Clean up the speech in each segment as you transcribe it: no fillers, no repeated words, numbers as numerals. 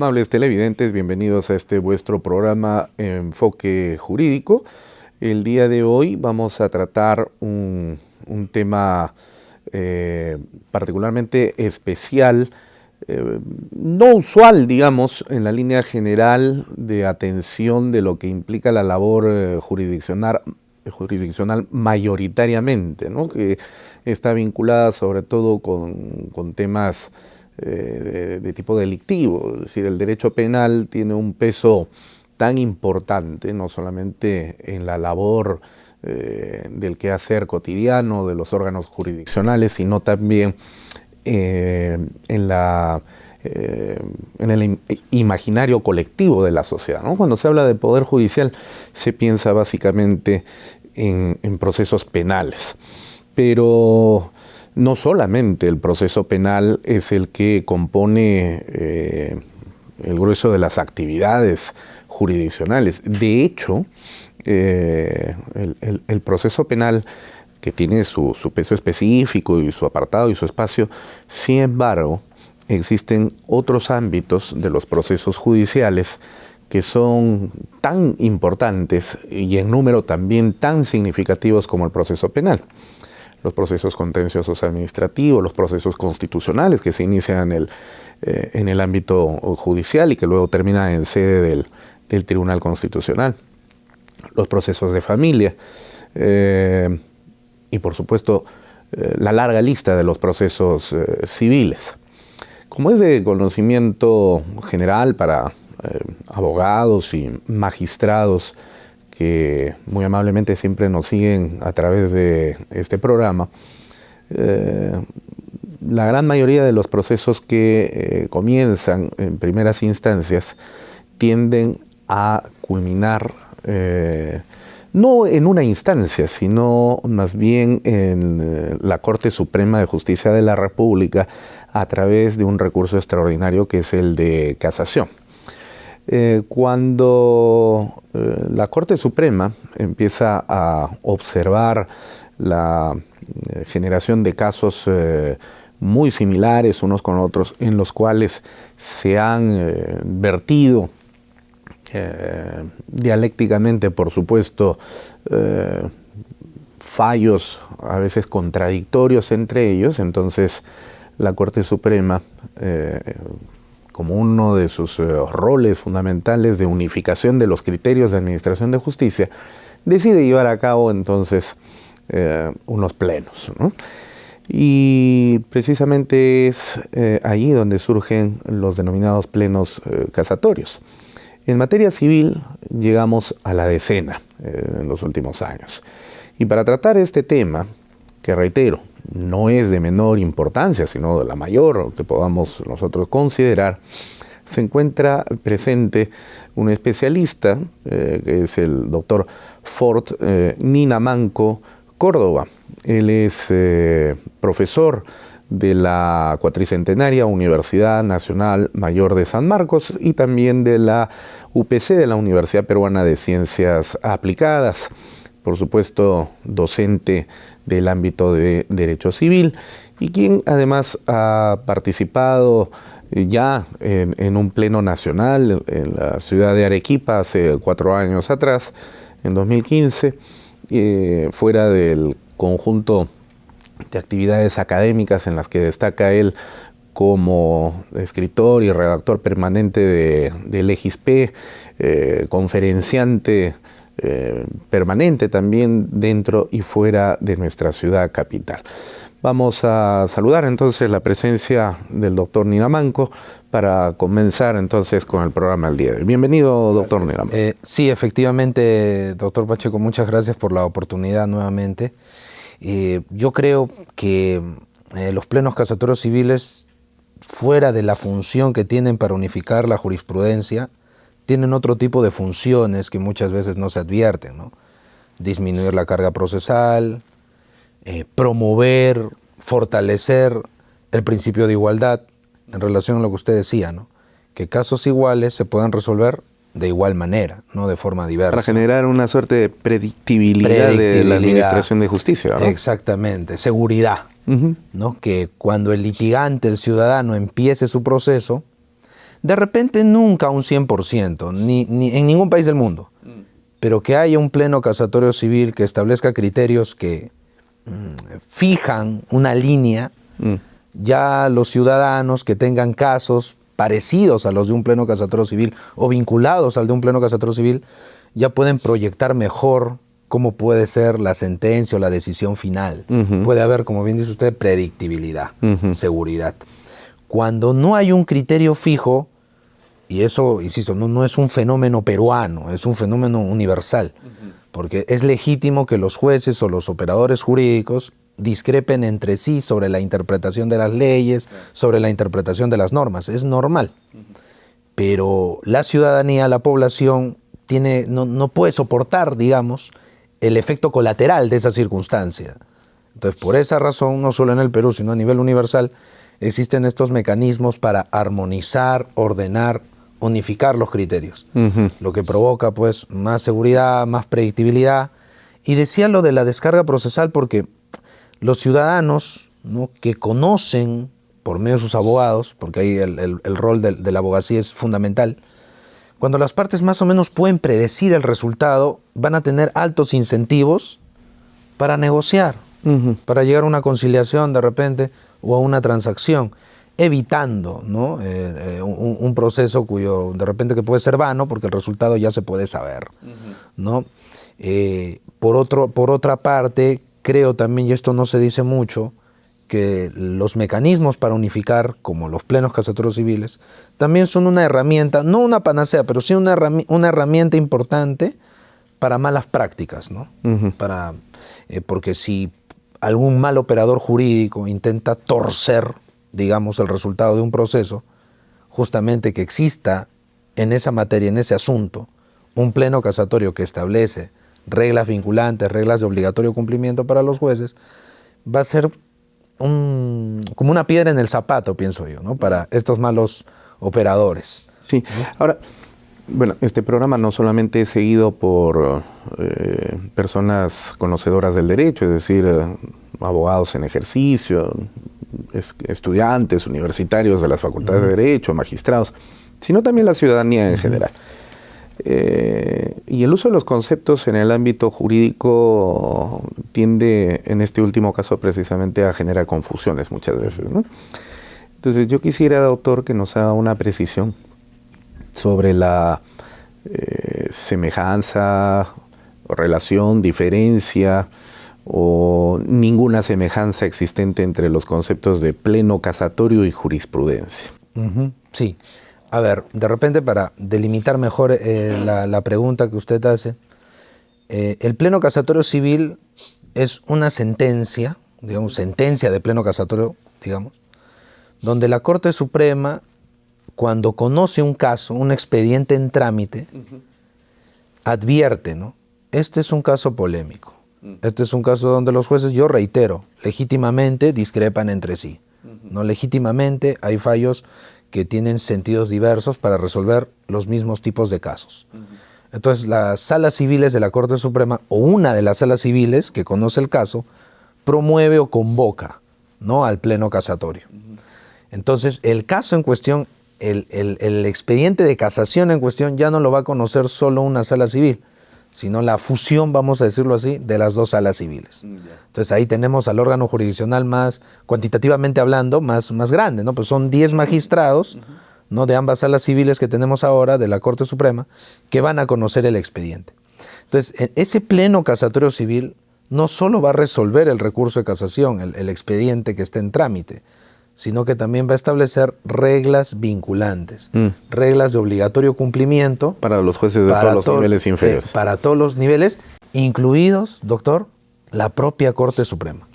Amables televidentes, bienvenidos a este vuestro programa Enfoque Jurídico. El día de hoy vamos a tratar un tema particularmente especial, no usual, digamos, en la línea general de atención de lo que implica la labor jurisdiccional mayoritariamente, ¿no? Que está vinculada sobre todo con temas de tipo delictivo. Es decir, el derecho penal tiene un peso tan importante, no solamente en la labor del quehacer cotidiano de los órganos jurisdiccionales, sino también en el imaginario colectivo de la sociedad, ¿no? Cuando se habla de poder judicial, se piensa básicamente en procesos penales, pero no solamente el proceso penal es el que compone el grueso de las actividades jurisdiccionales. De hecho, el proceso penal, que tiene su peso específico y su apartado y su espacio, sin embargo, existen otros ámbitos de los procesos judiciales que son tan importantes y en número también tan significativos como el proceso penal. Los procesos contenciosos administrativos, los procesos constitucionales que se inician en el ámbito judicial y que luego terminan en sede del Tribunal Constitucional, los procesos de familia y por supuesto la larga lista de los procesos civiles. Como es de conocimiento general para abogados y magistrados que muy amablemente siempre nos siguen a través de este programa, la gran mayoría de los procesos que comienzan en primeras instancias tienden a culminar no en una instancia, sino más bien en la Corte Suprema de Justicia de la República a través de un recurso extraordinario que es el de casación. Cuando la Corte Suprema empieza a observar la generación de casos muy similares unos con otros, en los cuales se han vertido dialécticamente, por supuesto, fallos a veces contradictorios entre ellos, entonces la Corte Suprema, como uno de sus roles fundamentales de unificación de los criterios de administración de justicia, decide llevar a cabo entonces unos plenos, ¿no? Y precisamente es allí donde surgen los denominados plenos casatorios. En materia civil llegamos a la decena en los últimos años. Y para tratar este tema, que reitero, no es de menor importancia, sino de la mayor que podamos nosotros considerar, se encuentra presente un especialista, que es el doctor Fort Ninamanco Córdoba. Él es profesor de la cuatricentenaria Universidad Nacional Mayor de San Marcos y también de la UPC, de la Universidad Peruana de Ciencias Aplicadas. Por supuesto, docente del ámbito de Derecho Civil y quien además ha participado ya en un pleno nacional en la ciudad de Arequipa hace 4 años atrás, en 2015, fuera del conjunto de actividades académicas en las que destaca él como escritor y redactor permanente de Legisp, conferenciante permanente también dentro y fuera de nuestra ciudad capital. Vamos a saludar entonces la presencia del doctor Ninamanco para comenzar entonces con el programa del día de hoy. Bienvenido, doctor Ninamanco. Sí, efectivamente, doctor Pacheco, muchas gracias por la oportunidad nuevamente. Yo creo que los plenos casatorios civiles, fuera de la función que tienen para unificar la jurisprudencia, tienen otro tipo de funciones que muchas veces no se advierten, ¿no? Disminuir la carga procesal, promover, fortalecer el principio de igualdad en relación a lo que usted decía, ¿no? Que casos iguales se puedan resolver de igual manera, no de forma diversa. Para generar una suerte de predictibilidad de la administración de justicia, ¿no? Exactamente, seguridad, ¿no? Que cuando el litigante, el ciudadano, empiece su proceso, De repente nunca un 100%, ni en ningún país del mundo, pero que haya un pleno casatorio civil que establezca criterios que fijan una línea, ya los ciudadanos que tengan casos parecidos a los de un pleno casatorio civil o vinculados al de un pleno casatorio civil, ya pueden proyectar mejor cómo puede ser la sentencia o la decisión final. Puede haber, como bien dice usted, predictibilidad, seguridad. Cuando no hay un criterio fijo, y eso, insisto, no es un fenómeno peruano, es un fenómeno universal, porque es legítimo que los jueces o los operadores jurídicos discrepen entre sí sobre la interpretación de las leyes, sobre la interpretación de las normas, es normal. Pero la ciudadanía, la población, no puede soportar, digamos, el efecto colateral de esa circunstancia. Entonces, por esa razón, no solo en el Perú, sino a nivel universal, existen estos mecanismos para armonizar, ordenar, unificar los criterios, lo que provoca pues más seguridad, más predictibilidad. Y decía lo de la descarga procesal porque los ciudadanos, ¿no?, que conocen por medio de sus abogados, porque ahí el rol de la abogacía es fundamental, cuando las partes más o menos pueden predecir el resultado, van a tener altos incentivos para negociar, para llegar a una conciliación de repente o a una transacción, evitando, ¿no?, un proceso cuyo de repente que puede ser vano porque el resultado ya se puede saber, ¿no? Por otra parte, creo también, y esto no se dice mucho, que los mecanismos para unificar, como los plenos casatorios civiles, también son una herramienta, no una panacea, pero sí una herramienta importante para malas prácticas, ¿no? Porque si algún mal operador jurídico intenta torcer, digamos, el resultado de un proceso, justamente que exista en esa materia, en ese asunto, un pleno casatorio que establece reglas vinculantes, reglas de obligatorio cumplimiento para los jueces, va a ser como una piedra en el zapato, pienso yo, ¿no?, para estos malos operadores. Sí. Ahora, bueno, este programa no solamente es seguido por personas conocedoras del derecho, es decir, abogados en ejercicio, estudiantes, universitarios de las facultades de Derecho, magistrados, sino también la ciudadanía en general. Y el uso de los conceptos en el ámbito jurídico tiende, en este último caso, precisamente a generar confusiones muchas veces, ¿no? Entonces yo quisiera, doctor, que nos haga una precisión sobre la semejanza, o relación, diferencia o ninguna semejanza existente entre los conceptos de pleno casatorio y jurisprudencia. Sí. A ver, de repente para delimitar mejor la pregunta que usted hace, el pleno casatorio civil es una sentencia, digamos, sentencia de pleno casatorio, digamos, donde la Corte Suprema, cuando conoce un caso, un expediente en trámite, advierte, ¿no? Este es un caso polémico. Este es un caso donde los jueces, yo reitero, legítimamente discrepan entre sí. No legítimamente hay fallos que tienen sentidos diversos para resolver los mismos tipos de casos. Entonces, las salas civiles de la Corte Suprema, o una de las salas civiles que conoce el caso, promueve o convoca, ¿no?, al pleno casatorio. Entonces, el caso en cuestión, el expediente de casación en cuestión ya no lo va a conocer solo una sala civil, sino la fusión, vamos a decirlo así, de las dos salas civiles. Entonces ahí tenemos al órgano jurisdiccional más, cuantitativamente hablando, más grande, ¿no? Pues son 10 magistrados, ¿no?, de ambas salas civiles que tenemos ahora, de la Corte Suprema, que van a conocer el expediente. Entonces, ese pleno casatorio civil no solo va a resolver el recurso de casación, el expediente que esté en trámite, sino que también va a establecer reglas vinculantes, reglas de obligatorio cumplimiento. Para los jueces de todos los niveles inferiores. Para todos los niveles, incluidos, doctor, la propia Corte Suprema.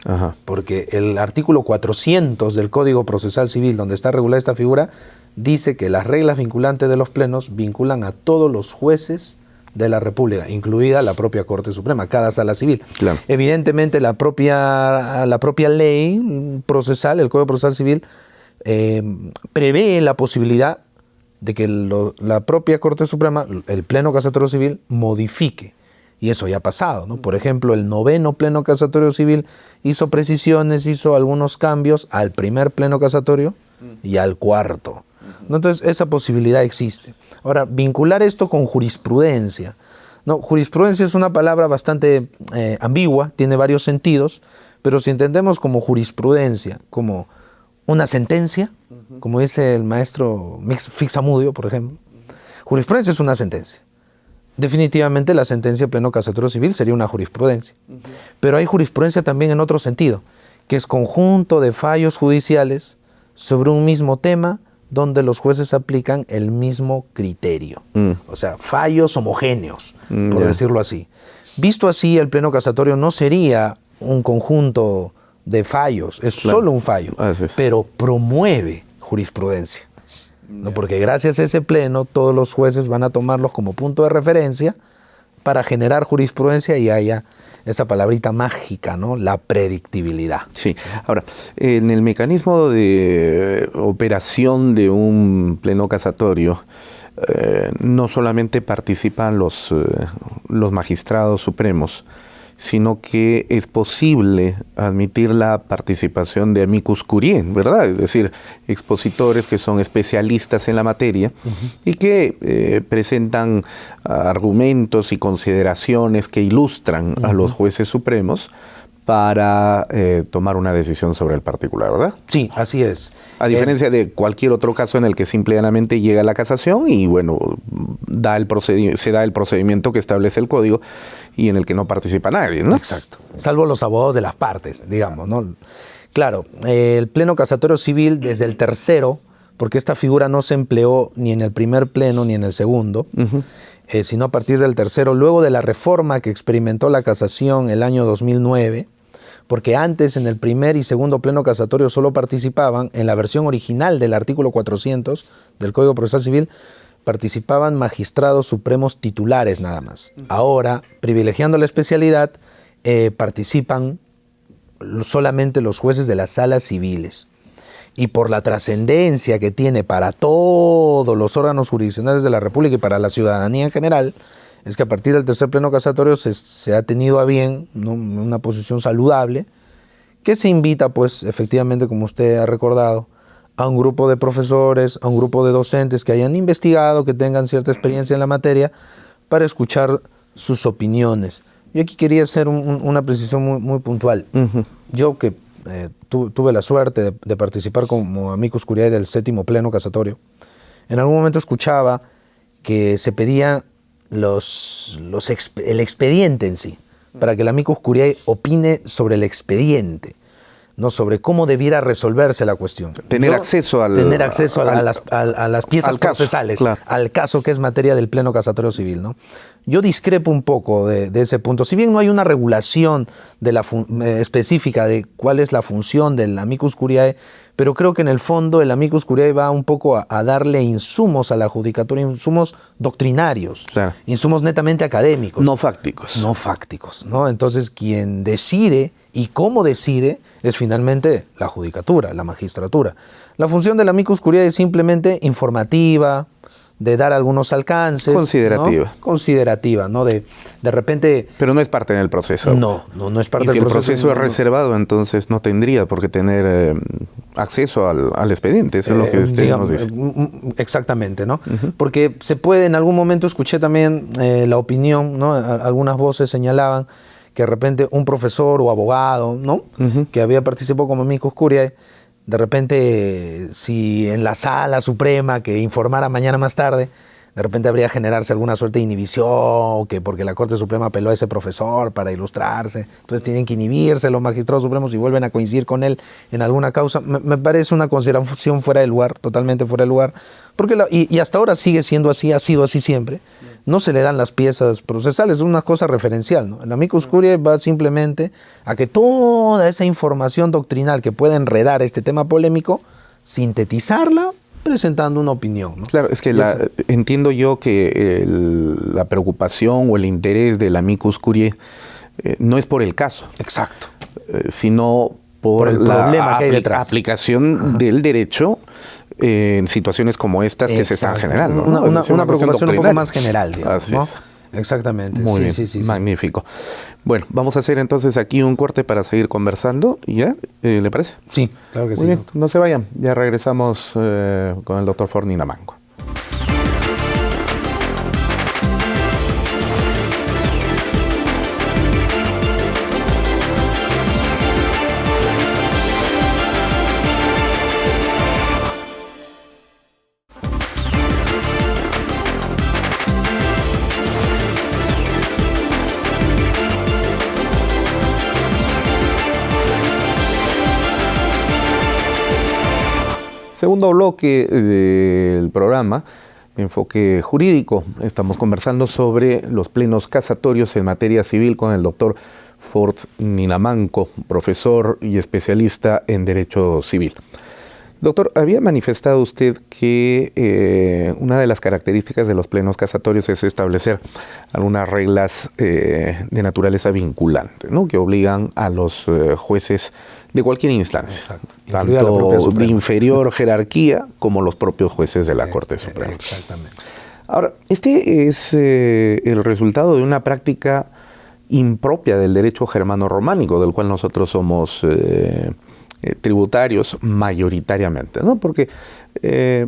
Porque el artículo 400 del Código Procesal Civil, donde está regulada esta figura, dice que las reglas vinculantes de los plenos vinculan a todos los jueces de la República, incluida la propia Corte Suprema, cada sala civil. Claro. Evidentemente la propia ley procesal, el Código Procesal Civil, prevé la posibilidad de que la propia Corte Suprema, el pleno casatorio civil, modifique. Y eso ya ha pasado, ¿no? Por ejemplo, el 9º pleno casatorio civil hizo precisiones, hizo algunos cambios al primer pleno casatorio y al 4º. ¿no? Entonces, esa posibilidad existe. Ahora, vincular esto con jurisprudencia. No, jurisprudencia es una palabra bastante ambigua, tiene varios sentidos, pero si entendemos como jurisprudencia, como una sentencia, como dice el maestro Fixamudio, por ejemplo, jurisprudencia es una sentencia. Definitivamente la sentencia de pleno casatorio civil sería una jurisprudencia. Pero hay jurisprudencia también en otro sentido, que es conjunto de fallos judiciales sobre un mismo tema donde los jueces aplican el mismo criterio. O sea, fallos homogéneos, por decirlo así. Visto así, el pleno casatorio no sería un conjunto de fallos, es solo un fallo, pero promueve jurisprudencia. ¿No? Porque gracias a ese pleno, todos los jueces van a tomarlos como punto de referencia para generar jurisprudencia y haya esa palabrita mágica, ¿no? La predictibilidad. Sí. Ahora, en el mecanismo de operación de un pleno casatorio, no solamente participan los magistrados supremos, sino que es posible admitir la participación de amicus curiae, ¿verdad? Es decir, expositores que son especialistas en la materia y que presentan argumentos y consideraciones que ilustran a los jueces supremos para tomar una decisión sobre el particular, ¿verdad? Sí, así es. A diferencia de cualquier otro caso en el que simplemente llega la casación y, bueno, se da el procedimiento que establece el código y en el que no participa nadie, ¿no? Exacto. Salvo los abogados de las partes, digamos, ¿no? Claro, el pleno casatorio civil desde el tercero, porque esta figura no se empleó ni en el primer pleno ni en el segundo, sino a partir del tercero, luego de la reforma que experimentó la casación el año 2009, porque antes en el primer y segundo pleno casatorio solo participaban, en la versión original del artículo 400 del Código Procesal Civil, participaban magistrados supremos titulares nada más. Ahora, privilegiando la especialidad, participan solamente los jueces de las salas civiles. Y por la trascendencia que tiene para todos los órganos jurisdiccionales de la República y para la ciudadanía en general, es que a partir del tercer pleno casatorio se ha tenido a bien, ¿no?, una posición saludable, que se invita, pues, efectivamente, como usted ha recordado, a un grupo de profesores, a un grupo de docentes que hayan investigado, que tengan cierta experiencia en la materia, para escuchar sus opiniones. Yo aquí quería hacer una precisión muy puntual. Yo que tuve la suerte de participar como amicus curiae del séptimo pleno casatorio, en algún momento escuchaba que se pedía el expediente en sí, para que el amicus curiae opine sobre el expediente, no sobre cómo debiera resolverse la cuestión. Tener acceso a las piezas procesales, claro, al caso que es materia del pleno casatorio civil, ¿no? Yo discrepo un poco de ese punto. Si bien no hay una regulación específica de cuál es la función del amicus curiae, pero creo que en el fondo el amicus curiae va un poco a darle insumos a la judicatura, insumos doctrinarios, claro, insumos netamente académicos. No fácticos. No fácticos, ¿no? Entonces quien decide y cómo decide es finalmente la judicatura, la magistratura. La función del amicus curiae es simplemente informativa, de dar algunos alcances. Considerativa. ¿no? Considerativa, ¿no? De repente... Pero no es parte del proceso. No es parte del proceso. Y si el proceso es reservado, entonces no tendría por qué tener acceso al expediente. Eso es lo que usted nos dice. Exactamente, ¿no? Porque se puede, en algún momento escuché también la opinión, ¿no? Algunas voces señalaban que de repente un profesor o abogado, ¿no? Que había participado como amicus curiae, de repente, si en la sala suprema que informara mañana más tarde, de repente habría generarse alguna suerte de inhibición, que porque la Corte Suprema apeló a ese profesor para ilustrarse, entonces tienen que inhibirse los magistrados supremos y vuelven a coincidir con él en alguna causa. Me parece una consideración fuera de lugar, totalmente fuera de lugar, porque y hasta ahora sigue siendo así, ha sido así siempre. No se le dan las piezas procesales, es una cosa referencial, ¿no? El amicus curiae va simplemente a que toda esa información doctrinal que pueda enredar este tema polémico, sintetizarla, presentando una opinión, ¿no? Claro, es que entiendo yo que la preocupación o el interés del amicus curiae no es por el caso. Exacto. Sino por el problema que hay detrás. Aplicación del derecho en situaciones como estas que se están generando, ¿no? Una preocupación un poco más general, digamos, ¿no? Exactamente. Muy bien, magnífico. Bueno, vamos a hacer entonces aquí un corte para seguir conversando. ¿Ya? ¿Le parece? Sí, claro que Muy sí. bien, no se vayan. Ya regresamos con el doctor Ford Ninamanco. Segundo bloque del programa, enfoque jurídico. Estamos conversando sobre los plenos casatorios en materia civil con el doctor Ford Ninamanco, profesor y especialista en Derecho Civil. Doctor, había manifestado usted que una de las características de los plenos casatorios es establecer algunas reglas de naturaleza vinculante, ¿no?, que obligan a los jueces de cualquier instancia, exacto, tanto de inferior jerarquía como los propios jueces de la Corte Suprema. Exactamente. Ahora, este es el resultado de una práctica impropia del derecho germano-románico, del cual nosotros somos tributarios mayoritariamente, ¿no? Porque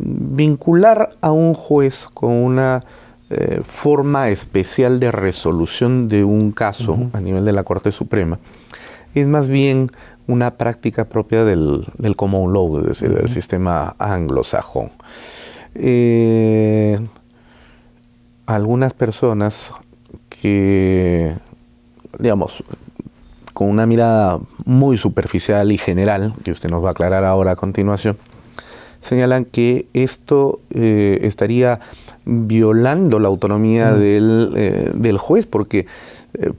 vincular a un juez con una forma especial de resolución de un caso a nivel de la Corte Suprema es más bien una práctica propia del common law, es decir, del sistema anglosajón. Algunas personas que, digamos, con una mirada muy superficial y general, que usted nos va a aclarar ahora a continuación, señalan que esto estaría violando la autonomía del juez, porque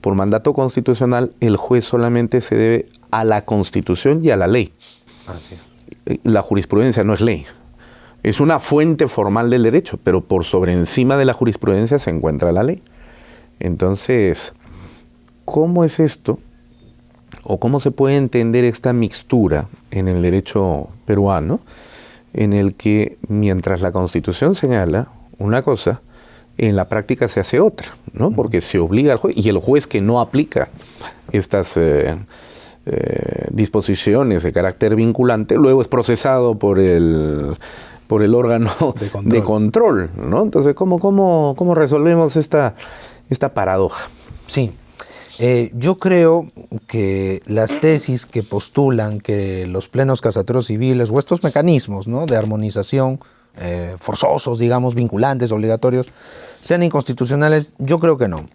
por mandato constitucional el juez solamente se debe a la Constitución y a la ley. Así es. La jurisprudencia no es ley. Es una fuente formal del derecho, pero por sobre encima de la jurisprudencia se encuentra la ley. Entonces, ¿cómo es esto? ¿O cómo se puede entender esta mixtura en el derecho peruano, en el que mientras la Constitución señala una cosa, en la práctica se hace otra, ¿no? Porque se obliga al juez, y el juez que no aplica estas disposiciones de carácter vinculante, luego es procesado por el órgano de control, ¿no? Entonces, ¿cómo resolvemos esta paradoja? Sí. Yo creo que las tesis que postulan que los plenos casatorios civiles o estos mecanismos, ¿no?, de armonización forzosos, digamos, vinculantes, obligatorios, sean inconstitucionales, yo creo que no.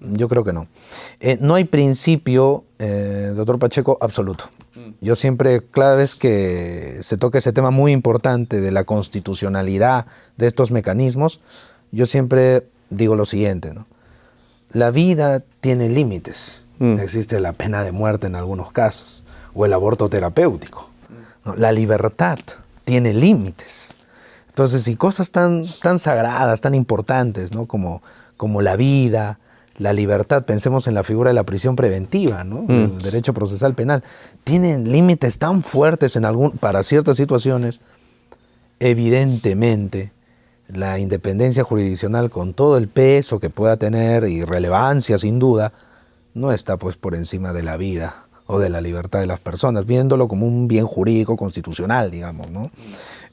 No hay principio, doctor Pacheco, absoluto. Yo siempre, cada vez que se toca ese tema muy importante de la constitucionalidad de estos mecanismos, yo siempre digo lo siguiente, ¿no? La vida tiene límites. Existe la pena de muerte en algunos casos, o el aborto terapéutico, ¿no? La libertad tiene límites. Entonces, si cosas tan sagradas, tan importantes, ¿no?, como la vida, la libertad, pensemos en la figura de la prisión preventiva, ¿no?, del derecho procesal penal, tienen límites tan fuertes para ciertas situaciones, evidentemente la independencia jurisdiccional, con todo el peso que pueda tener y relevancia sin duda, no está pues por encima de la vida o de la libertad de las personas, viéndolo como un bien jurídico constitucional, digamos, ¿no?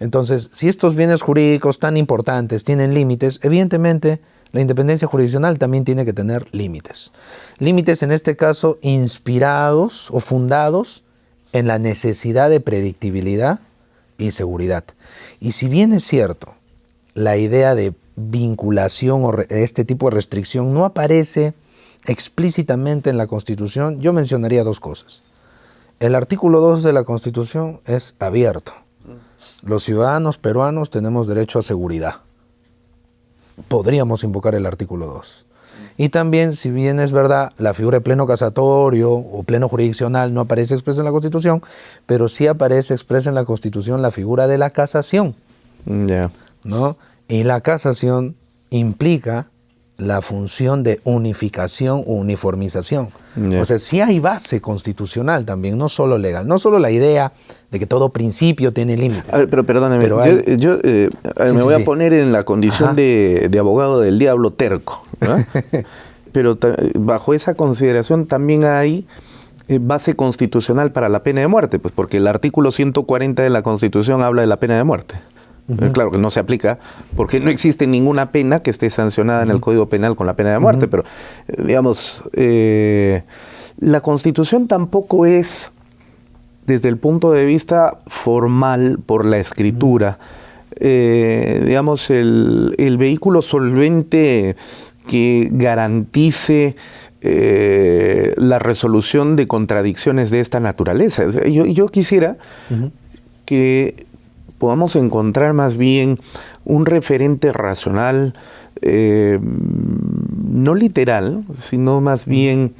Entonces, si estos bienes jurídicos tan importantes tienen límites, evidentemente la independencia jurisdiccional también tiene que tener límites. Límites en este caso inspirados o fundados en la necesidad de predictibilidad y seguridad. Y si bien es cierto, la idea de vinculación o este tipo de restricción no aparece explícitamente en la Constitución, yo mencionaría dos cosas. El artículo 2 de la Constitución es abierto. Los ciudadanos peruanos tenemos derecho a seguridad. Podríamos invocar el artículo 2. Y también, si bien es verdad, la figura de pleno casatorio o pleno jurisdiccional no aparece expresa en la Constitución, pero sí aparece expresa en la Constitución la figura de la casación. ¿No? Y la casación implica la función de unificación o uniformización. O sea, sí hay base constitucional también, no solo legal, no solo la idea de que todo principio tiene límites. A ver, pero perdóname, yo me voy a poner en la condición de abogado del diablo terco, ¿no? pero bajo esa consideración también hay base constitucional para la pena de muerte, pues porque el artículo 140 de la Constitución habla de la pena de muerte. Claro que no se aplica porque no existe ninguna pena que esté sancionada en el Código Penal con la pena de muerte, pero digamos, la Constitución tampoco es, desde el punto de vista formal por la escritura, digamos, el vehículo solvente que garantice la resolución de contradicciones de esta naturaleza. Yo quisiera que podamos encontrar más bien un referente racional, no literal, sino más bien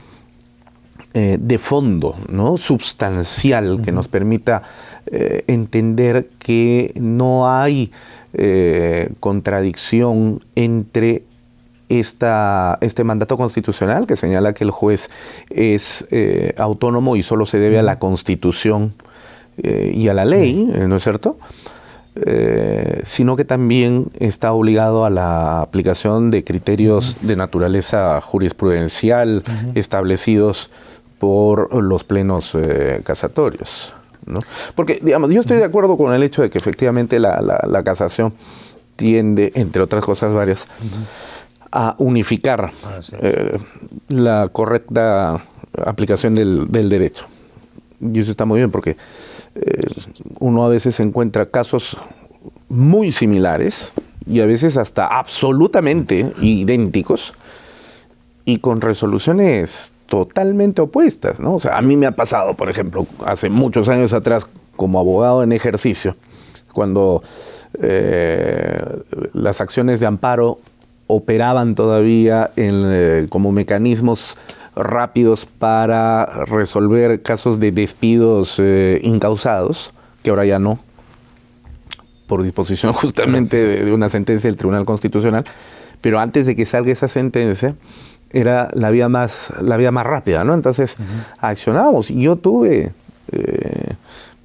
de fondo, ¿no? Substancial, que nos permita entender que no hay contradicción entre este mandato constitucional que señala que el juez es autónomo y solo se debe a la Constitución y a la ley, ¿no es cierto? Sino que también está obligado a la aplicación de criterios de naturaleza jurisprudencial establecidos por los plenos casatorios, ¿no? Porque, digamos, yo estoy de acuerdo con el hecho de que efectivamente la casación tiende, entre otras cosas varias, a unificar la correcta aplicación del derecho. Y eso está muy bien porque uno a veces encuentra casos muy similares y a veces hasta absolutamente idénticos y con resoluciones totalmente opuestas, ¿no? O sea, a mí me ha pasado, por ejemplo, hace muchos años atrás, como abogado en ejercicio, cuando las acciones de amparo operaban todavía como mecanismos rápidos para resolver casos de despidos incausados, que ahora ya no, por disposición justamente de una sentencia del Tribunal Constitucional, pero antes de que salga esa sentencia, era la vía más rápida, ¿no? Entonces, accionábamos. Yo tuve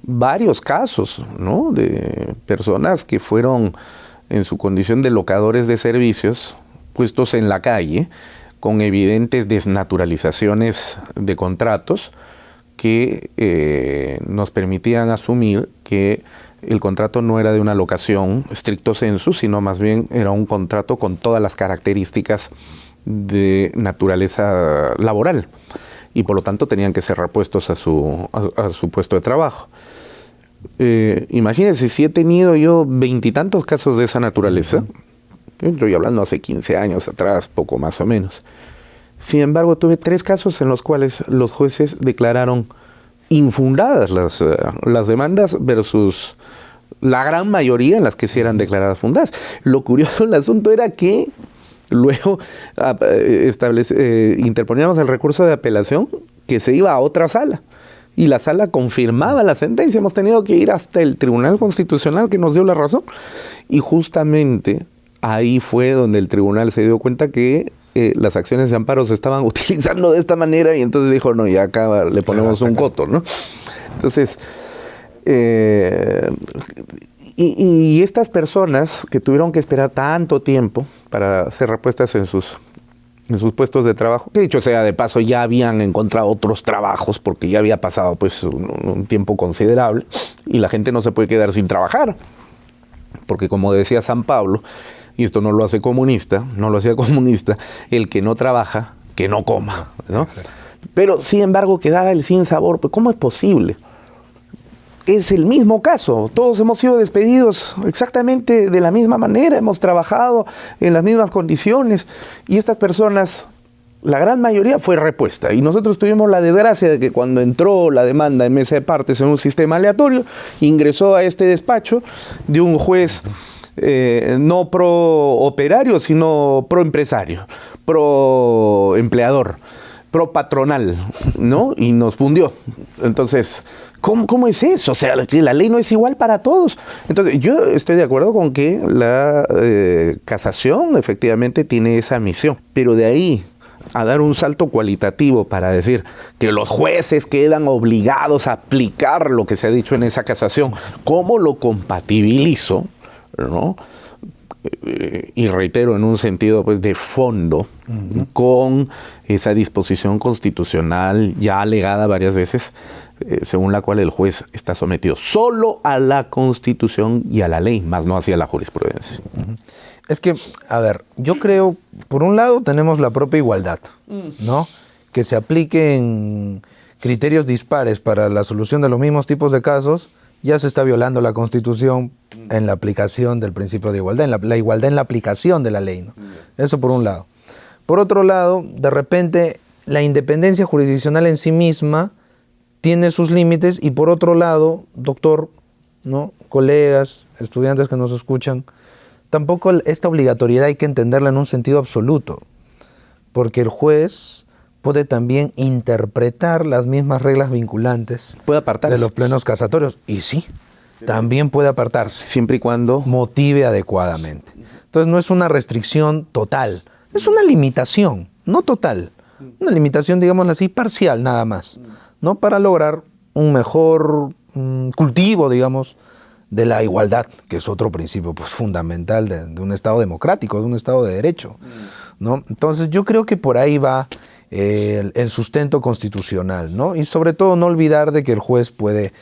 varios casos, ¿no? De personas que fueron en su condición de locadores de servicios, puestos en la calle, con evidentes desnaturalizaciones de contratos que nos permitían asumir que el contrato no era de una locación stricto sensu, sino más bien era un contrato con todas las características de naturaleza laboral y por lo tanto tenían que ser repuestos a su puesto de trabajo. Imagínense, si he tenido yo 20 y tantos casos de esa naturaleza, estoy hablando hace 15 años atrás, poco más o menos. Sin embargo, tuve 3 casos en los cuales los jueces declararon infundadas las demandas versus la gran mayoría en las que sí eran declaradas fundadas. Lo curioso del asunto era que luego interponíamos el recurso de apelación que se iba a otra sala. Y la sala confirmaba la sentencia. Hemos tenido que ir hasta el Tribunal Constitucional que nos dio la razón. Y justamente ahí fue donde el tribunal se dio cuenta que las acciones de amparo se estaban utilizando de esta manera y entonces dijo, no, ya acá le ponemos un coto, ¿no? Entonces, y estas personas que tuvieron que esperar tanto tiempo para ser repuestas en sus puestos de trabajo, que dicho sea de paso ya habían encontrado otros trabajos porque ya había pasado pues un tiempo considerable y la gente no se puede quedar sin trabajar, porque como decía San Pablo, y esto no lo hacía comunista, el que no trabaja, que no coma, ¿no? Pero sin embargo quedaba el sinsabor, pues ¿cómo es posible? Es el mismo caso, todos hemos sido despedidos exactamente de la misma manera, hemos trabajado en las mismas condiciones y estas personas, la gran mayoría fue repuesta y nosotros tuvimos la desgracia de que cuando entró la demanda en mesa de partes en un sistema aleatorio, ingresó a este despacho de un juez no pro operario, sino pro empresario, pro empleador, pro patronal, ¿no? Y nos fundió. Entonces, ¿cómo es eso? O sea, la ley no es igual para todos. Entonces, yo estoy de acuerdo con que la casación efectivamente tiene esa misión, pero de ahí a dar un salto cualitativo para decir que los jueces quedan obligados a aplicar lo que se ha dicho en esa casación, ¿cómo lo compatibilizo? ¿No? y reitero, en un sentido pues de fondo, con esa disposición constitucional ya alegada varias veces, según la cual el juez está sometido solo a la Constitución y a la ley, más no hacia la jurisprudencia. Es que, a ver, yo creo, por un lado tenemos la propia igualdad, ¿no? Que se apliquen criterios dispares para la solución de los mismos tipos de casos, ya se está violando la Constitución en la aplicación del principio de igualdad, en la igualdad en la aplicación de la ley, ¿no? Eso por un lado. Por otro lado, de repente, la independencia jurisdiccional en sí misma tiene sus límites y por otro lado, doctor, ¿no? Colegas, estudiantes que nos escuchan, tampoco esta obligatoriedad hay que entenderla en un sentido absoluto, porque el juez puede también interpretar las mismas reglas vinculantes puede apartarse de los plenos casatorios. Y sí, también puede apartarse. Siempre y cuando motive adecuadamente. Entonces no es una restricción total, es una limitación, no total. Una limitación, digámoslo así, parcial nada más, ¿no? Para lograr un mejor cultivo, digamos, de la igualdad, que es otro principio pues, fundamental de un Estado democrático, de un Estado de derecho, ¿no? Entonces yo creo que por ahí va el sustento constitucional, ¿no? Y sobre todo no olvidar de que el juez puede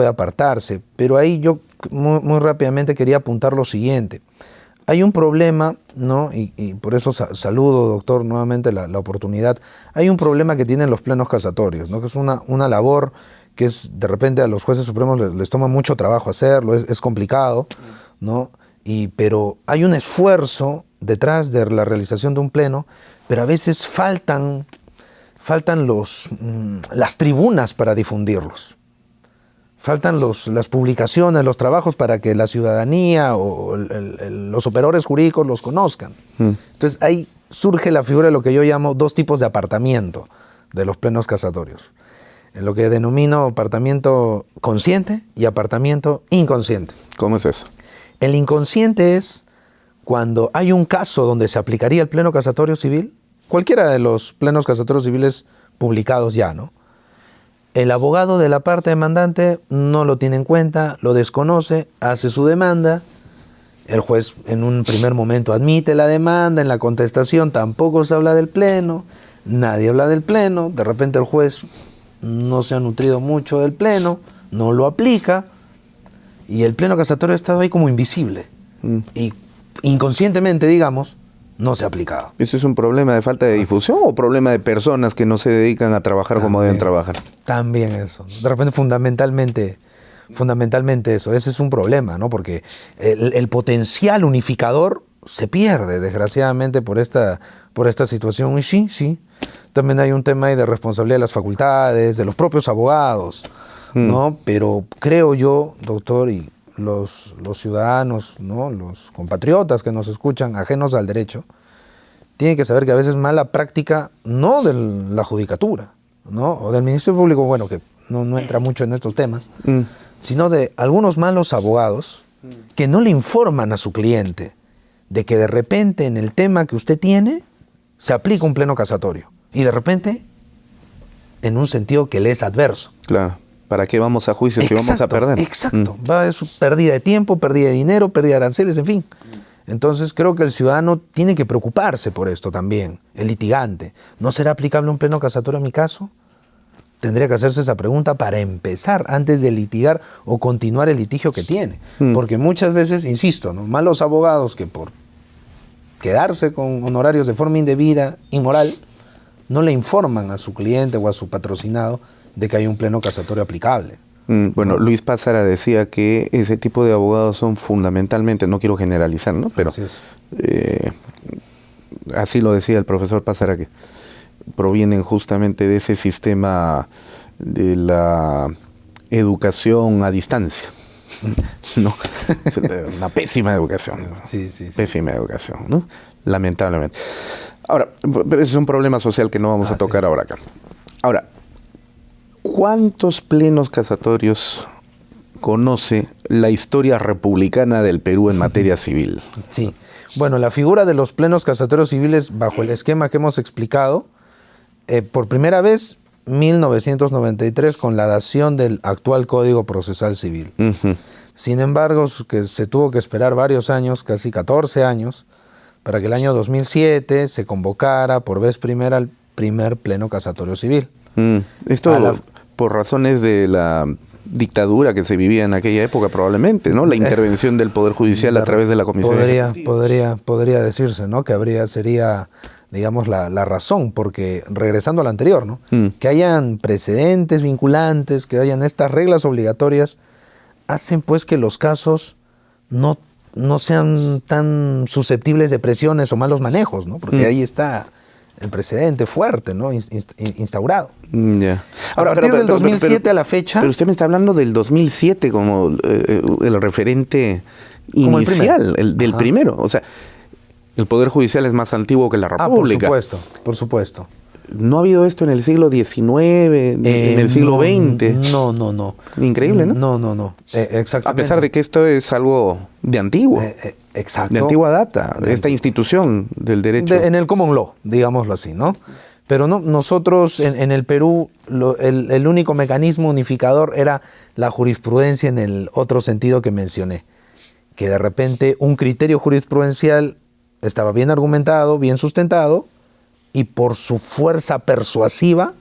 apartarse. Pero ahí yo muy rápidamente quería apuntar lo siguiente. Hay un problema, ¿no? Y por eso saludo, doctor, nuevamente la oportunidad. Hay un problema que tienen los plenos casatorios, ¿no? Que es una labor que es, de repente a los jueces supremos les toma mucho trabajo hacerlo, es complicado, ¿no? Pero hay un esfuerzo detrás de la realización de un pleno, pero a veces faltan las tribunas para difundirlos. Faltan las publicaciones, los trabajos para que la ciudadanía o los operadores jurídicos los conozcan. Entonces ahí surge la figura de lo que yo llamo dos tipos de apartamiento de los plenos casatorios. En lo que denomino apartamiento consciente y apartamiento inconsciente. ¿Cómo es eso? El inconsciente es cuando hay un caso donde se aplicaría el pleno casatorio civil, cualquiera de los plenos casatorios civiles publicados ya, ¿no? El abogado de la parte demandante no lo tiene en cuenta, lo desconoce, hace su demanda, el juez en un primer momento admite la demanda, en la contestación tampoco se habla del pleno, nadie habla del pleno, de repente el juez no se ha nutrido mucho del pleno, no lo aplica y el pleno casatorio ha estado ahí como invisible y inconscientemente, digamos, no se ha aplicado. ¿Eso es un problema de falta de difusión o problema de personas que no se dedican a trabajar como deben trabajar? También eso. De repente fundamentalmente eso. Ese es un problema, ¿no? Porque el potencial unificador se pierde, desgraciadamente, por esta situación. Y sí. También hay un tema ahí de responsabilidad de las facultades, de los propios abogados, ¿no? Pero creo yo, doctor, y los ciudadanos, ¿no? Los compatriotas que nos escuchan, ajenos al derecho, tienen que saber que a veces mala práctica, no de la judicatura, ¿no? O del Ministerio Público, bueno, que no entra mucho en estos temas, sino de algunos malos abogados que no le informan a su cliente de que de repente en el tema que usted tiene se aplica un pleno casatorio y de repente en un sentido que le es adverso. Claro. ¿Para qué vamos a juicio si vamos a perder? Exacto. Va a ser pérdida de tiempo, pérdida de dinero, pérdida de aranceles, en fin. Entonces creo que el ciudadano tiene que preocuparse por esto también, el litigante. ¿No será aplicable un pleno casatorio a mi caso? Tendría que hacerse esa pregunta para empezar, antes de litigar o continuar el litigio que tiene. Porque muchas veces, insisto, ¿no? Malos abogados que por quedarse con honorarios de forma indebida, inmoral, no le informan a su cliente o a su patrocinado de que hay un pleno casatorio aplicable. Bueno, Luis Pázara decía que ese tipo de abogados son fundamentalmente, no quiero generalizar, ¿no? Pero así lo decía el profesor Pázara, que provienen justamente de ese sistema de la educación a distancia, ¿no? Una pésima educación, ¿no? Sí. Pésima educación, ¿no? Lamentablemente. Ahora, pero ese es un problema social que no vamos a tocar ahora acá. Ahora, ¿cuántos plenos casatorios conoce la historia republicana del Perú en materia civil? Sí. Bueno, la figura de los plenos casatorios civiles bajo el esquema que hemos explicado, por primera vez, 1993, con la dación del actual Código Procesal Civil. Sin embargo, que se tuvo que esperar varios años, casi 14 años, para que el año 2007 se convocara por vez primera al primer pleno casatorio civil. Esto por razones de la dictadura que se vivía en aquella época probablemente, ¿no? La intervención del Poder Judicial a través de la Comisión podría decirse, ¿no? Que sería, digamos, la razón, porque regresando al anterior, ¿no? Que hayan precedentes vinculantes, que hayan estas reglas obligatorias, hacen pues que los casos no sean tan susceptibles de presiones o malos manejos, ¿no? Porque ahí está el precedente fuerte, ¿no? Instaurado. Yeah. Ahora, a partir del 2007 a la fecha... Pero usted me está hablando del 2007 como el referente inicial, del primero. O sea, el Poder Judicial es más antiguo que la República. Por supuesto. ¿No ha habido esto en el siglo XIX, en el siglo XX? No. Increíble, ¿no? No. Exactamente. A pesar de que esto es algo de antiguo. Exacto. De antigua data, de esta institución del derecho. En el common law, digámoslo así, ¿no? Pero no, nosotros en el Perú, el único mecanismo unificador era la jurisprudencia en el otro sentido que mencioné. Que de repente un criterio jurisprudencial estaba bien argumentado, bien sustentado, y por su fuerza persuasiva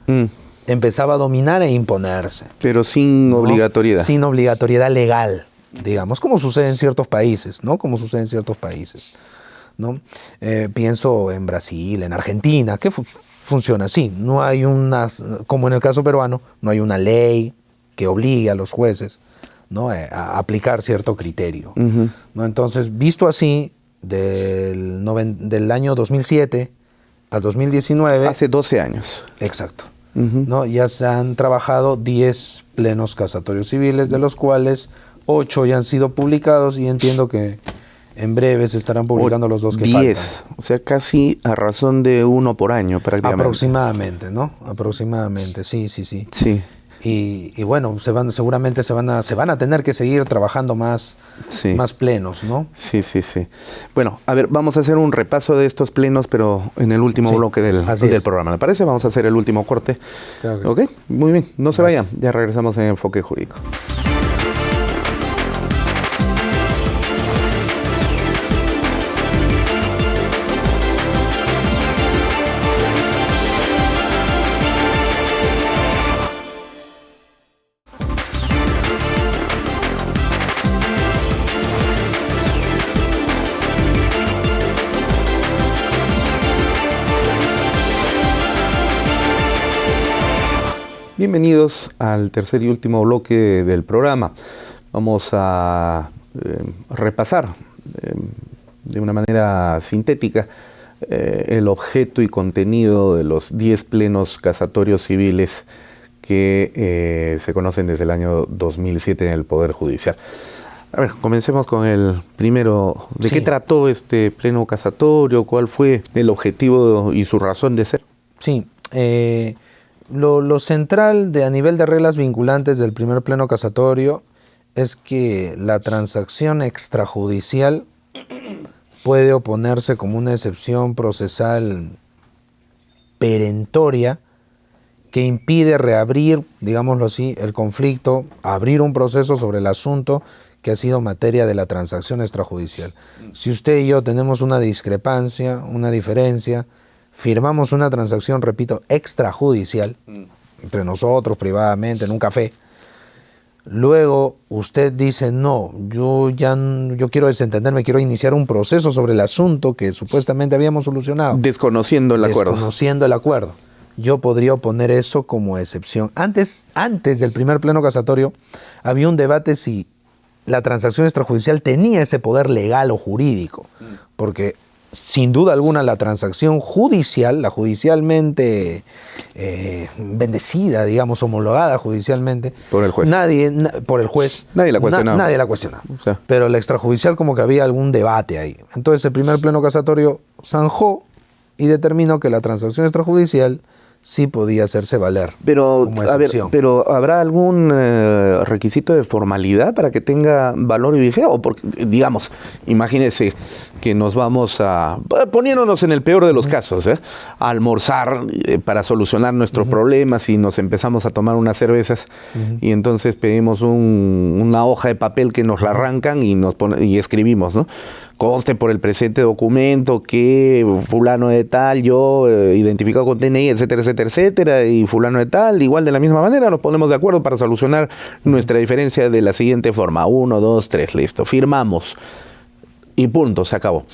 empezaba a dominar e imponerse. Pero sin obligatoriedad. Sin obligatoriedad legal, digamos, como sucede en ciertos países, ¿no? ¿No? Pienso en Brasil, en Argentina, que funciona así. No hay como en el caso peruano, no hay una ley que obligue a los jueces, ¿no? A aplicar cierto criterio. ¿No? Entonces, visto así, del año 2007 a 2019... Hace 12 años. Exacto. ¿No? Ya se han trabajado 10 plenos casatorios civiles, de los cuales 8 ya han sido publicados, y entiendo que en breve se estarán publicando los 2 que 10, faltan. O sea, casi a razón de 1 por año prácticamente. Aproximadamente, ¿no? Aproximadamente, sí. Sí. Y bueno, seguramente se van a tener que seguir trabajando más plenos, ¿no? Sí. Bueno, a ver, vamos a hacer un repaso de estos plenos, pero en el último bloque del programa. ¿Le parece? Vamos a hacer el último corte. Claro que ¿Ok? Muy bien, no se vayan. Ya regresamos en Enfoque Jurídico. Bienvenidos al tercer y último bloque del programa. Vamos a repasar de una manera sintética el objeto y contenido de los 10 plenos casatorios civiles que se conocen desde el año 2007 en el Poder Judicial. A ver, comencemos con el primero. ¿De qué trató este pleno casatorio? ¿Cuál fue el objetivo y su razón de ser? Sí, lo central a nivel de reglas vinculantes del primer pleno casatorio es que la transacción extrajudicial puede oponerse como una excepción procesal perentoria que impide reabrir, digámoslo así, el conflicto, abrir un proceso sobre el asunto que ha sido materia de la transacción extrajudicial. Si usted y yo tenemos una discrepancia, una diferencia, firmamos una transacción, repito, extrajudicial, entre nosotros, privadamente, en un café. Luego usted dice, no, yo quiero desentenderme, quiero iniciar un proceso sobre el asunto que supuestamente habíamos solucionado. Desconociendo el acuerdo. Desconociendo el acuerdo. Yo podría oponer eso como excepción. Antes del primer pleno casatorio, había un debate si la transacción extrajudicial tenía ese poder legal o jurídico, porque sin duda alguna la transacción judicial, la judicialmente bendecida, digamos, homologada judicialmente, por el juez. Por el juez. Nadie la cuestionaba. Nadie la cuestionaba. O sea. Pero la extrajudicial como que había algún debate ahí. Entonces el primer pleno casatorio zanjó y determinó que la transacción extrajudicial sí podía hacerse valer Pero, como a ver, excepción. pero ¿habrá algún requisito de formalidad para que tenga valor y vigencia? O porque, digamos, imagínese que nos vamos poniéndonos en el peor de los casos, a almorzar para solucionar nuestros problemas y nos empezamos a tomar unas cervezas y entonces pedimos una hoja de papel que nos la arrancan y escribimos, ¿no? Conste por el presente documento que fulano de tal, yo identificado con DNI, etcétera, etcétera, etcétera, y fulano de tal, igual de la misma manera, nos ponemos de acuerdo para solucionar nuestra diferencia de la siguiente forma. 1, 2, 3, listo. Firmamos. Y punto, se acabó.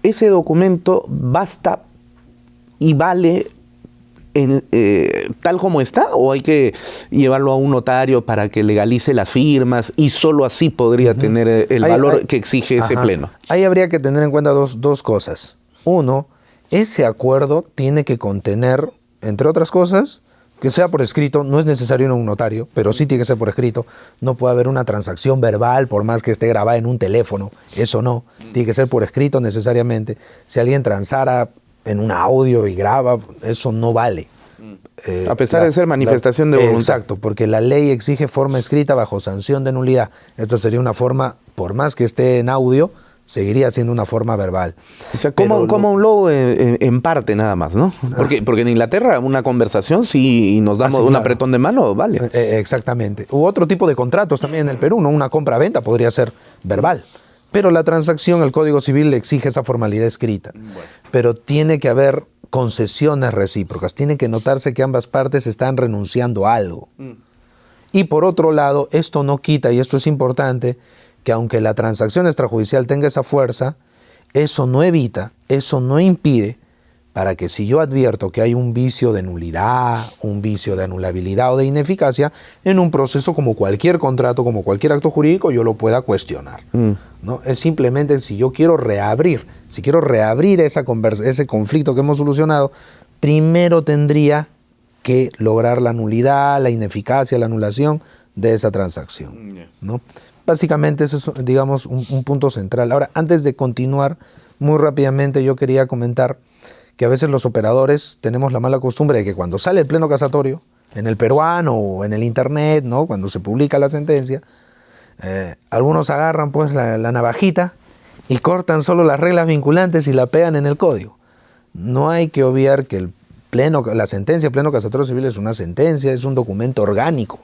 Ese documento basta y vale tal como está, o hay que llevarlo a un notario para que legalice las firmas y solo así podría tener el valor que exige ese pleno. Ahí habría que tener en cuenta dos cosas. Uno, ese acuerdo tiene que contener, entre otras cosas, que sea por escrito. No es necesario en un notario, pero sí tiene que ser por escrito. No puede haber una transacción verbal por más que esté grabada en un teléfono. Eso no. Tiene que ser por escrito necesariamente. Si alguien transara en un audio y graba, eso no vale. A pesar de ser manifestación de voluntad. Exacto, porque la ley exige forma escrita bajo sanción de nulidad. Esta sería una forma, por más que esté en audio, seguiría siendo una forma verbal. O sea, como un logo en parte nada más, ¿no? Porque en Inglaterra una conversación, si nos damos un apretón de mano, vale. Exactamente. U otro tipo de contratos también en el Perú, ¿no? Una compra-venta podría ser verbal. Pero la transacción, el Código Civil le exige esa formalidad escrita. Bueno. Pero tiene que haber concesiones recíprocas. Tiene que notarse que ambas partes están renunciando a algo. Y por otro lado, esto no quita, y esto es importante, que aunque la transacción extrajudicial tenga esa fuerza, eso no evita, eso no impide para que si yo advierto que hay un vicio de nulidad, un vicio de anulabilidad o de ineficacia, en un proceso como cualquier contrato, como cualquier acto jurídico, yo lo pueda cuestionar. ¿No? Es simplemente si yo quiero reabrir, ese conflicto que hemos solucionado, primero tendría que lograr la nulidad, la ineficacia, la anulación de esa transacción, ¿no? Básicamente eso es, digamos, un punto central. Ahora, antes de continuar, muy rápidamente yo quería comentar que a veces los operadores tenemos la mala costumbre de que cuando sale el pleno casatorio, en el peruano o en el internet, ¿no? Cuando se publica la sentencia, algunos agarran pues la navajita y cortan solo las reglas vinculantes y la pegan en el código. No hay que obviar que la sentencia pleno casatorio civil es una sentencia, es un documento orgánico.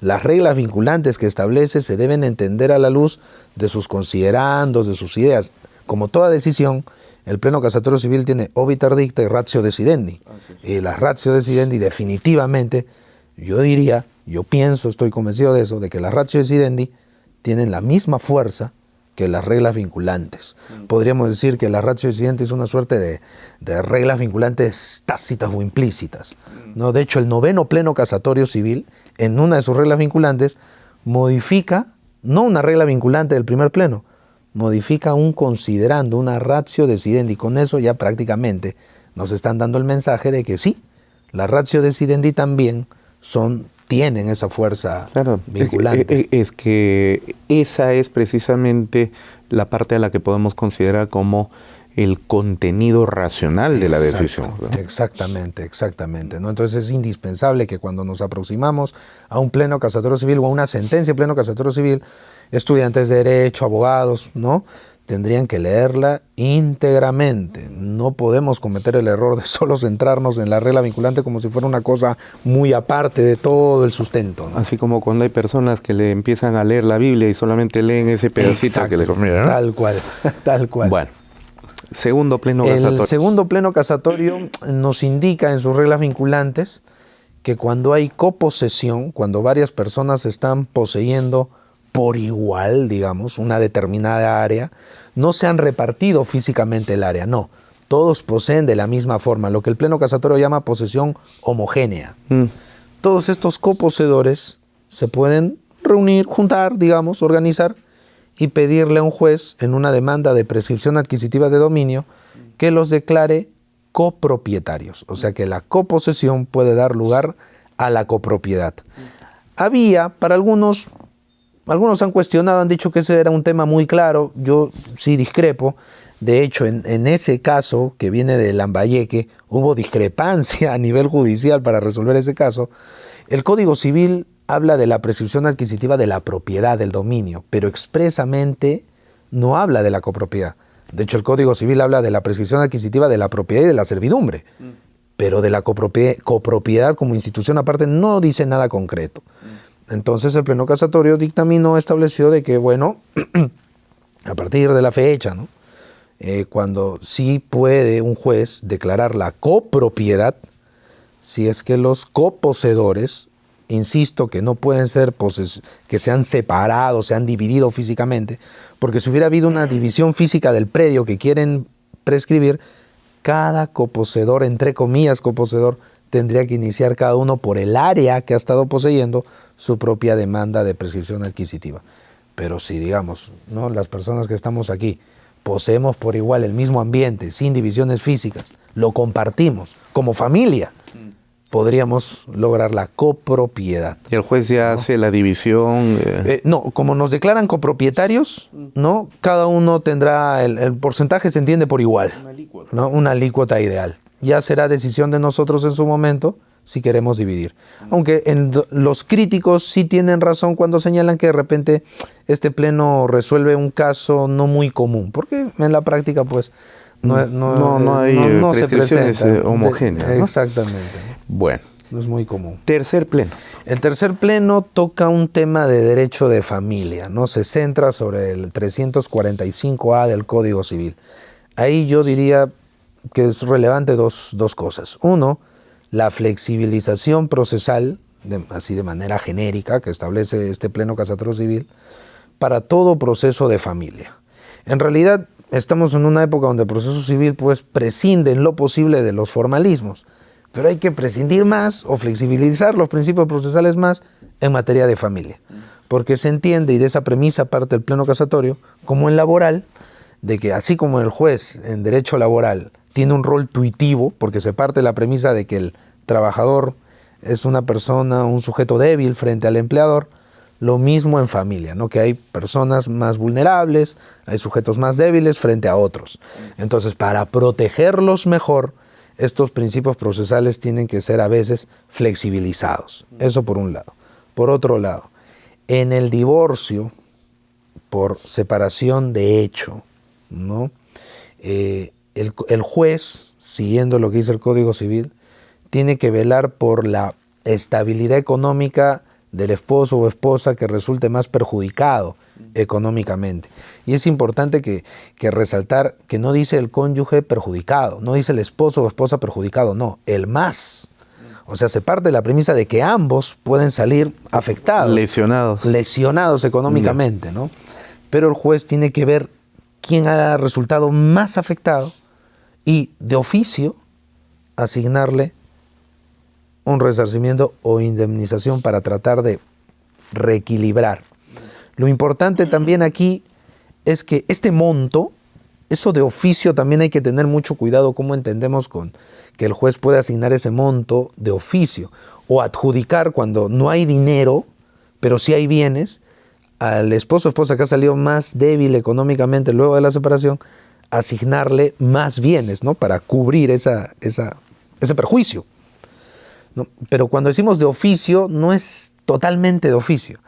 Las reglas vinculantes que establece se deben entender a la luz de sus considerandos, de sus ideas. Como toda decisión, el pleno casatorio civil tiene obiter dicta y ratio decidendi. Y la ratio decidendi definitivamente, estoy convencido de eso, de que la ratio decidendi tienen la misma fuerza que las reglas vinculantes. Podríamos decir que la ratio decidendi es una suerte de reglas vinculantes tácitas o implícitas, ¿no? De hecho, el 9º pleno casatorio civil, en una de sus reglas vinculantes, modifica, no una regla vinculante del primer pleno, modifica un considerando, una ratio decidendi. Con eso ya prácticamente nos están dando el mensaje de que sí, la ratio decidendi también tienen esa fuerza vinculante. Es que esa es precisamente la parte a la que podemos considerar como el contenido racional de la decisión, ¿no? Exactamente, ¿no? Entonces es indispensable que cuando nos aproximamos a un pleno casatorio civil o a una sentencia de pleno casatorio civil, estudiantes de derecho, abogados, ¿no?, tendrían que leerla íntegramente. No podemos cometer el error de solo centrarnos en la regla vinculante como si fuera una cosa muy aparte de todo el sustento, ¿no? Así como cuando hay personas que le empiezan a leer la Biblia y solamente leen ese pedacito que le conviene, ¿no? Tal cual. Bueno, segundo pleno casatorio. El segundo pleno casatorio nos indica en sus reglas vinculantes que cuando hay coposesión, cuando varias personas están poseyendo por igual, digamos, una determinada área, no se han repartido físicamente el área, no. Todos poseen de la misma forma, lo que el pleno casatorio llama posesión homogénea. Todos estos coposeedores se pueden reunir, juntar, digamos, organizar y pedirle a un juez en una demanda de prescripción adquisitiva de dominio que los declare copropietarios. O sea que la coposesión puede dar lugar a la copropiedad. Para algunos han cuestionado, han dicho que ese era un tema muy claro, yo sí discrepo. De hecho, en ese caso que viene de Lambayeque, hubo discrepancia a nivel judicial para resolver ese caso. El Código Civil habla de la prescripción adquisitiva de la propiedad, del dominio, pero expresamente no habla de la copropiedad. De hecho, el Código Civil habla de la prescripción adquisitiva de la propiedad y de la servidumbre, pero de la copropiedad como institución aparte no dice nada concreto. Entonces el Pleno Casatorio dictaminó, estableció de que, bueno, a partir de la fecha, ¿no? Cuando sí puede un juez declarar la copropiedad, si es que los coposeedores, insisto, que no pueden ser que se han separado, se han dividido físicamente, porque si hubiera habido una división física del predio que quieren prescribir, cada coposeedor, entre comillas coposeedor, tendría que iniciar cada uno por el área que ha estado poseyendo su propia demanda de prescripción adquisitiva. Pero si, digamos, ¿no?, las personas que estamos aquí poseemos por igual el mismo ambiente, sin divisiones físicas, lo compartimos como familia, podríamos lograr la copropiedad. ¿Y el juez ya hace la división? No, como nos declaran copropietarios, ¿no?, cada uno tendrá, el porcentaje se entiende por igual, ¿no?, una alícuota ideal. Ya será decisión de nosotros en su momento si queremos dividir. Aunque los críticos sí tienen razón cuando señalan que de repente este pleno resuelve un caso no muy común, porque en la práctica pues no se presenta homogéneas, ¿no? Exactamente. Bueno. No es muy común. Tercer pleno. El tercer pleno toca un tema de derecho de familia, ¿no? Se centra sobre el 345A del Código Civil. Ahí yo diría que es relevante dos cosas. Uno, la flexibilización procesal, así de manera genérica, que establece este Pleno Casatorio Civil, para todo proceso de familia. En realidad, estamos en una época donde el proceso civil pues prescinde en lo posible de los formalismos, pero hay que prescindir más o flexibilizar los principios procesales más en materia de familia, porque se entiende, y de esa premisa parte el Pleno Casatorio, como en laboral, de que así como el juez en derecho laboral tiene un rol tuitivo, porque se parte de la premisa de que el trabajador es una persona, un sujeto débil frente al empleador, lo mismo en familia, ¿no?, que hay personas más vulnerables, hay sujetos más débiles frente a otros. Entonces, para protegerlos mejor, estos principios procesales tienen que ser a veces flexibilizados. Eso por un lado. Por otro lado, en el divorcio por separación de hecho, ¿no?, el juez, siguiendo lo que dice el Código Civil, tiene que velar por la estabilidad económica del esposo o esposa que resulte más perjudicado económicamente. Y es importante que resaltar que no dice el cónyuge perjudicado, no dice el esposo o esposa perjudicado, no, el más. O sea, se parte de la premisa de que ambos pueden salir afectados. Lesionados económicamente, ¿no? Pero el juez tiene que ver quién ha resultado más afectado y de oficio asignarle un resarcimiento o indemnización para tratar de reequilibrar. Lo importante también aquí es que este monto, eso de oficio también hay que tener mucho cuidado cómo entendemos con que el juez puede asignar ese monto de oficio o adjudicar cuando no hay dinero, pero sí hay bienes, al esposo o esposa que ha salido más débil económicamente luego de la separación, asignarle más bienes, ¿no?, para cubrir ese perjuicio, ¿no? Pero cuando decimos de oficio, no es totalmente de oficio.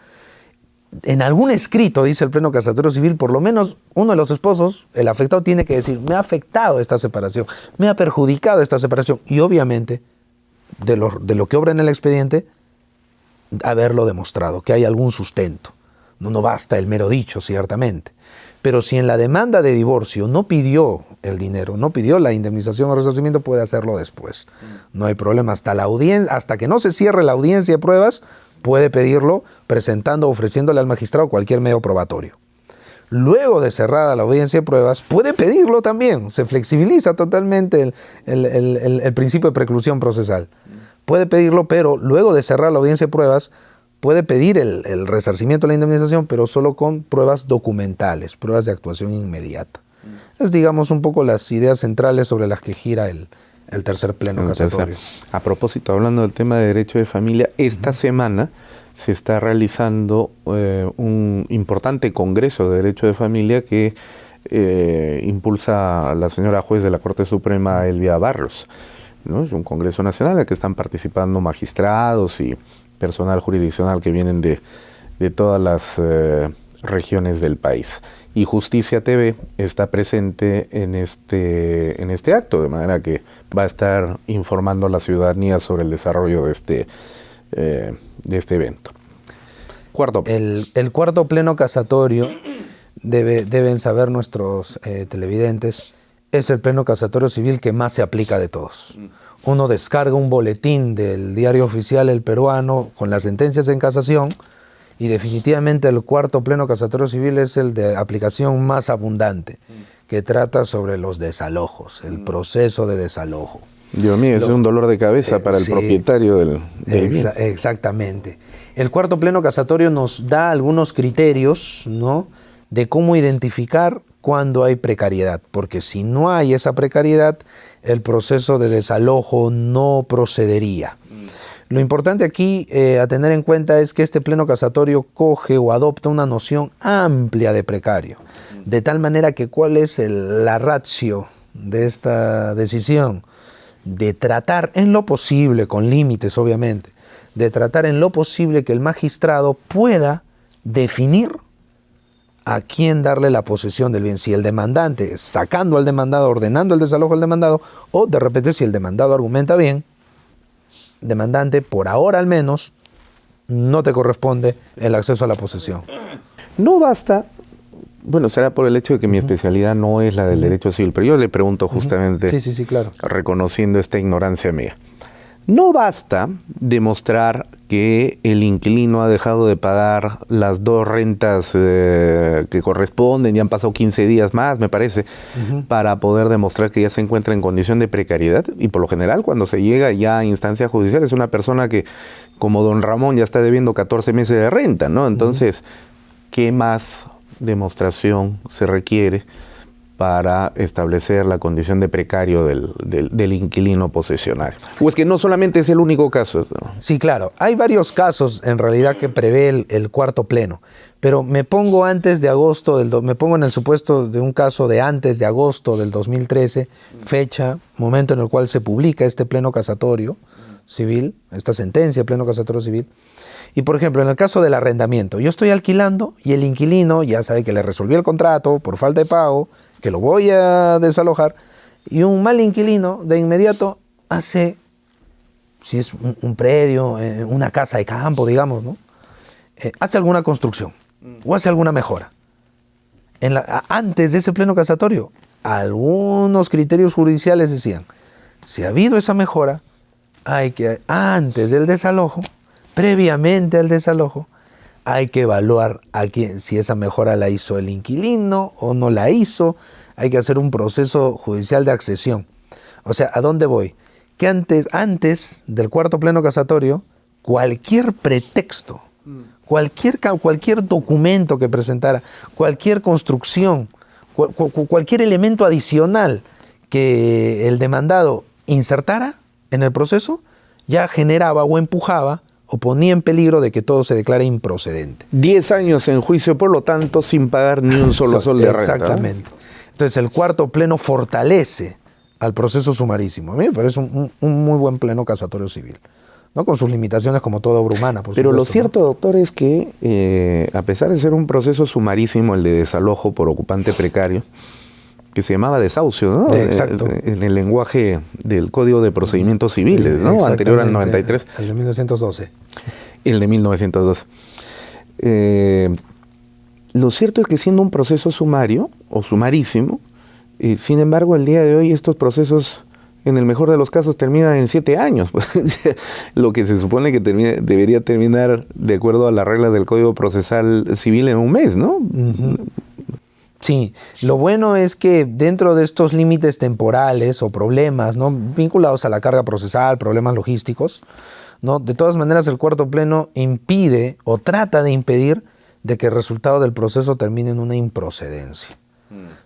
En algún escrito, dice el Pleno Casatorio Civil, por lo menos uno de los esposos, el afectado, tiene que decir: me ha afectado esta separación, me ha perjudicado esta separación. Y obviamente, de lo que obra en el expediente, haberlo demostrado, que hay algún sustento. No basta el mero dicho, ciertamente. Pero si en la demanda de divorcio no pidió el dinero, no pidió la indemnización o resarcimiento, puede hacerlo después. No hay problema. Hasta que no se cierre la audiencia de pruebas, puede pedirlo presentando o ofreciéndole al magistrado cualquier medio probatorio. Luego de cerrada la audiencia de pruebas, puede pedirlo también. Se flexibiliza totalmente el principio de preclusión procesal. Puede pedirlo, pero luego de cerrar la audiencia de pruebas, puede pedir el resarcimiento o la indemnización, pero solo con pruebas documentales, pruebas de actuación inmediata. Es, digamos, un poco las ideas centrales sobre las que gira el tercer pleno casatorio. A propósito, hablando del tema de derecho de familia, esta semana se está realizando un importante congreso de derecho de familia que impulsa la señora juez de la Corte Suprema, Elvia Barrios, ¿no? Es un Congreso Nacional en el que están participando magistrados y personal jurisdiccional que vienen de todas las regiones del país. Y Justicia TV está presente en este acto, de manera que va a estar informando a la ciudadanía sobre el desarrollo de este evento. Cuarto. El cuarto pleno casatorio, deben saber nuestros televidentes, es el pleno casatorio civil que más se aplica de todos. Uno descarga un boletín del diario oficial El Peruano con las sentencias en casación, y definitivamente el cuarto pleno casatorio civil es el de aplicación más abundante, que trata sobre los desalojos, el proceso de desalojo. Dios mío, es un dolor de cabeza para el propietario del bien. Exactamente. El cuarto pleno casatorio nos da algunos criterios, ¿no?, de cómo identificar cuando hay precariedad, porque si no hay esa precariedad, el proceso de desalojo no procedería. Lo importante aquí a tener en cuenta es que este pleno casatorio coge o adopta una noción amplia de precario, de tal manera que cuál es la ratio de esta decisión, de tratar en lo posible, con límites obviamente, de tratar en lo posible que el magistrado pueda definir a quién darle la posesión del bien, si el demandante sacando al demandado, ordenando el desalojo al demandado, o de repente si el demandado argumenta bien, demandante, por ahora al menos, no te corresponde el acceso a la posesión. No basta, bueno, será por el hecho de que mi especialidad no es la del derecho civil, pero yo le pregunto justamente, sí, claro, reconociendo esta ignorancia mía. No basta demostrar que el inquilino ha dejado de pagar las 2 rentas que corresponden, ya han pasado 15 días más, me parece, para poder demostrar que ya se encuentra en condición de precariedad. Y por lo general, cuando se llega ya a instancia judicial, es una persona que, como don Ramón, ya está debiendo 14 meses de renta, ¿no? Entonces, ¿qué más demostración se requiere para establecer la condición de precario del inquilino posesionario? O es que no solamente es el único caso, ¿no? Sí, claro. Hay varios casos en realidad que prevé el cuarto pleno, pero me pongo me pongo en el supuesto de un caso de antes de agosto del 2013, fecha, momento en el cual se publica este pleno casatorio civil, esta sentencia de pleno casatorio civil. Y por ejemplo, en el caso del arrendamiento, yo estoy alquilando y el inquilino ya sabe que le resolví el contrato por falta de pago, que lo voy a desalojar, y un mal inquilino de inmediato hace, si es un predio, una casa de campo, digamos, ¿no? Hace alguna construcción o hace alguna mejora. Antes de ese pleno casatorio, algunos criterios judiciales decían, si ha habido esa mejora, hay que, antes del desalojo, previamente al desalojo, hay que evaluar si esa mejora la hizo el inquilino o no la hizo. Hay que hacer un proceso judicial de accesión. O sea, ¿a dónde voy? Que antes del cuarto pleno casatorio, cualquier pretexto, cualquier documento que presentara, cualquier construcción, cualquier elemento adicional que el demandado insertara en el proceso, ya generaba o empujaba o ponía en peligro de que todo se declare improcedente. 10 años en juicio, por lo tanto, sin pagar ni un solo sol de renta. Exactamente. Entonces, el cuarto pleno fortalece al proceso sumarísimo. A mí me parece un muy buen pleno casatorio civil, ¿no? Con sus limitaciones como toda obra humana, por Pero supuesto, lo cierto, ¿no, doctor, es que a pesar de ser un proceso sumarísimo, el de desalojo por ocupante precario, que se llamaba desahucio, ¿no? Exacto. En el lenguaje del Código de Procedimientos Civiles, ¿no? Anterior al 93. El de 1912. El de 1912. Lo cierto es que siendo un proceso sumario o sumarísimo, sin embargo, el día de hoy estos procesos, en el mejor de los casos, terminan en 7 años. Lo que se supone que debería terminar de acuerdo a las reglas del Código Procesal Civil en un mes, ¿no? Sí, lo bueno es que dentro de estos límites temporales o problemas, ¿no?, vinculados a la carga procesal, problemas logísticos, ¿no?, de todas maneras el cuarto pleno impide o trata de impedir de que el resultado del proceso termine en una improcedencia,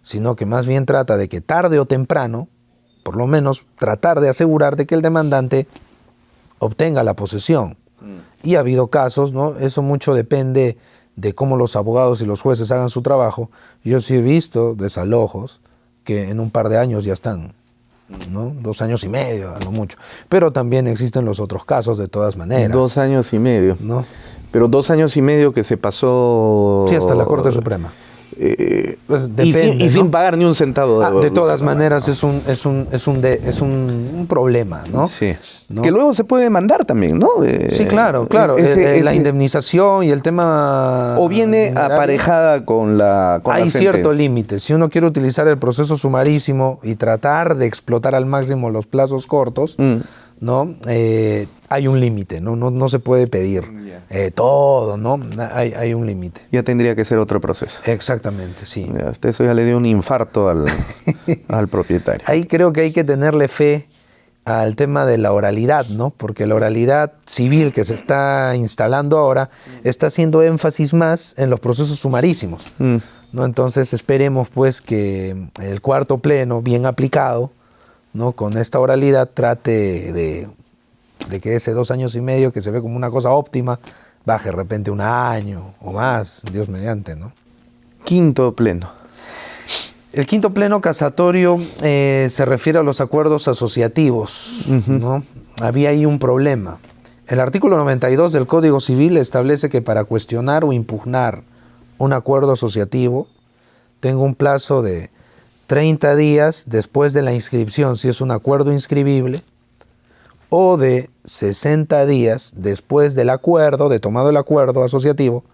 sino que más bien trata de que tarde o temprano, por lo menos tratar de asegurar de que el demandante obtenga la posesión. Y ha habido casos, ¿no? Eso mucho depende de cómo los abogados y los jueces hagan su trabajo, yo sí he visto desalojos que en un par de años ya están, ¿no? 2 años y medio, a lo mucho. Pero también existen los otros casos de todas maneras. 2 años y medio. ¿No? Pero 2 años y medio que se pasó... Sí, hasta la Corte Suprema. Pues depende, y sin ¿no? pagar ni un centavo. De todas maneras es un problema, ¿no? Sí. ¿No? Que luego se puede demandar también, ¿no? Sí, claro. La indemnización y el tema... O viene minerario, aparejada con la hay la cierto límite. Si uno quiere utilizar el proceso sumarísimo y tratar de explotar al máximo los plazos cortos, ¿no? Hay un límite, ¿no? No se puede pedir todo, ¿no? Hay un límite. Ya tendría que ser otro proceso. Exactamente, sí. Hasta eso ya le dio un infarto al propietario. Ahí creo que hay que tenerle fe al tema de la oralidad, ¿no? Porque la oralidad civil que se está instalando ahora está haciendo énfasis más en los procesos sumarísimos, ¿no? Entonces esperemos pues que el cuarto pleno, bien aplicado, ¿no? Con esta oralidad trate de que ese 2 años y medio que se ve como una cosa óptima baje de repente 1 año o más, Dios mediante, ¿no? Quinto pleno. El quinto pleno casatorio se refiere a los acuerdos asociativos, ¿no? Había ahí un problema. El artículo 92 del Código Civil establece que para cuestionar o impugnar un acuerdo asociativo tengo un plazo de 30 días después de la inscripción, si es un acuerdo inscribible, o de 60 días después del acuerdo, de tomado el acuerdo asociativo,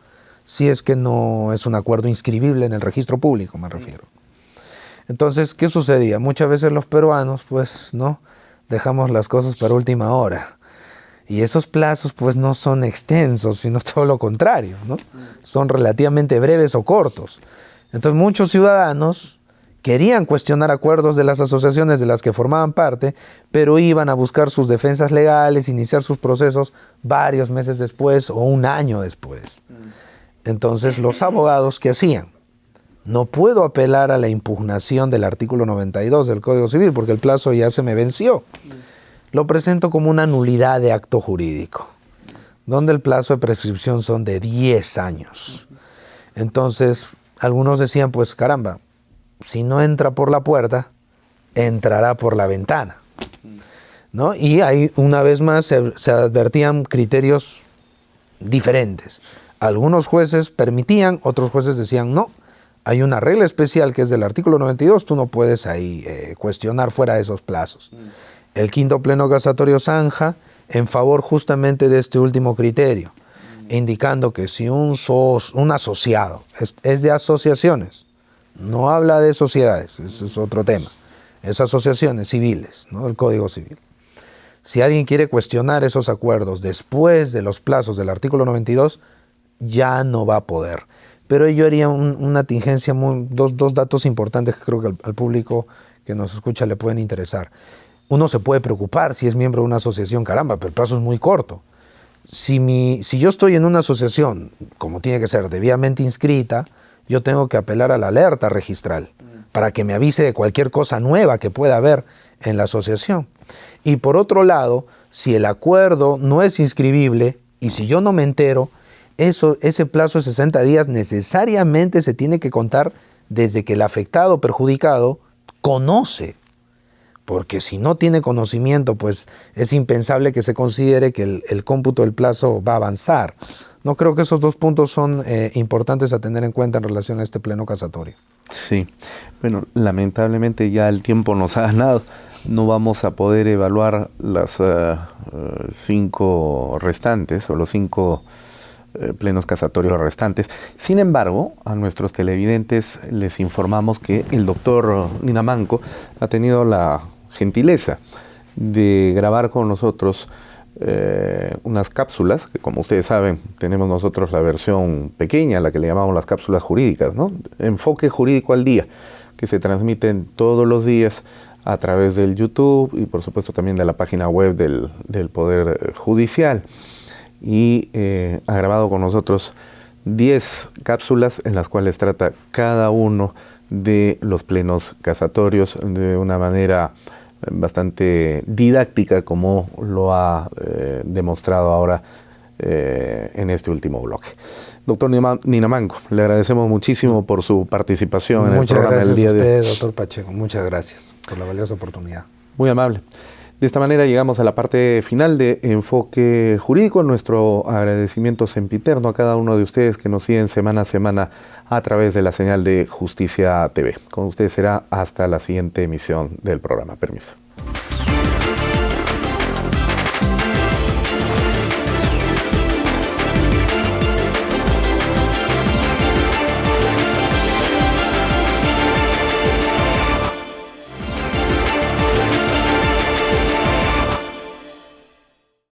si es que no es un acuerdo inscribible en el registro público, me refiero. Entonces, ¿qué sucedía? Muchas veces los peruanos, pues, ¿no? Dejamos las cosas para última hora. Y esos plazos, pues, no son extensos, sino todo lo contrario, ¿no? Son relativamente breves o cortos. Entonces, muchos ciudadanos querían cuestionar acuerdos de las asociaciones de las que formaban parte, pero iban a buscar sus defensas legales, iniciar sus procesos varios meses después o 1 año después. Entonces, los abogados, ¿qué hacían? No puedo apelar a la impugnación del artículo 92 del Código Civil porque el plazo ya se me venció. Lo presento como una nulidad de acto jurídico, donde el plazo de prescripción son de 10 años. Entonces, algunos decían, pues caramba, si no entra por la puerta, entrará por la ventana, ¿no? Y ahí, una vez más, se advertían criterios diferentes. Algunos jueces permitían, otros jueces decían no. Hay una regla especial que es del artículo 92, tú no puedes ahí cuestionar fuera de esos plazos. El quinto pleno casatorio zanja en favor justamente de este último criterio, indicando que si un asociado es de asociaciones, no habla de sociedades, eso es otro tema, es asociaciones civiles, ¿no? El Código Civil. Si alguien quiere cuestionar esos acuerdos después de los plazos del artículo 92, ya no va a poder. Pero yo haría una tingencia, dos datos importantes que creo que al público que nos escucha le pueden interesar. Uno se puede preocupar si es miembro de una asociación, caramba, pero el plazo es muy corto. Si yo estoy en una asociación, como tiene que ser, debidamente inscrita, yo tengo que apelar a la alerta registral para que me avise de cualquier cosa nueva que pueda haber en la asociación. Y por otro lado, si el acuerdo no es inscribible y si yo no me entero, ese plazo de 60 días necesariamente se tiene que contar desde que el afectado o perjudicado conoce. Porque si no tiene conocimiento, pues es impensable que se considere que el cómputo del plazo va a avanzar. No creo que esos 2 puntos son importantes a tener en cuenta en relación a este pleno casatorio. Sí, bueno, lamentablemente ya el tiempo nos ha ganado. No vamos a poder evaluar las 5 restantes o los 5 plenos casatorios restantes. Sin embargo, a nuestros televidentes les informamos que el doctor Ninamanco ha tenido la gentileza de grabar con nosotros unas cápsulas, que como ustedes saben, tenemos nosotros la versión pequeña, la que le llamamos las cápsulas jurídicas, ¿no? Enfoque jurídico al día, que se transmiten todos los días a través del YouTube y por supuesto también de la página web del Poder Judicial. Y ha grabado con nosotros 10 cápsulas en las cuales trata cada uno de los plenos casatorios de una manera bastante didáctica, como lo ha demostrado ahora en este último bloque. Doctor Ninamanco, le agradecemos muchísimo por su participación en el programa del día de hoy. Muchas gracias a usted, doctor Pacheco. Muchas gracias por la valiosa oportunidad. Muy amable. De esta manera llegamos a la parte final de Enfoque Jurídico. Nuestro agradecimiento sempiterno a cada uno de ustedes que nos siguen semana a semana a través de la señal de Justicia TV. Con ustedes será hasta la siguiente emisión del programa. Permiso.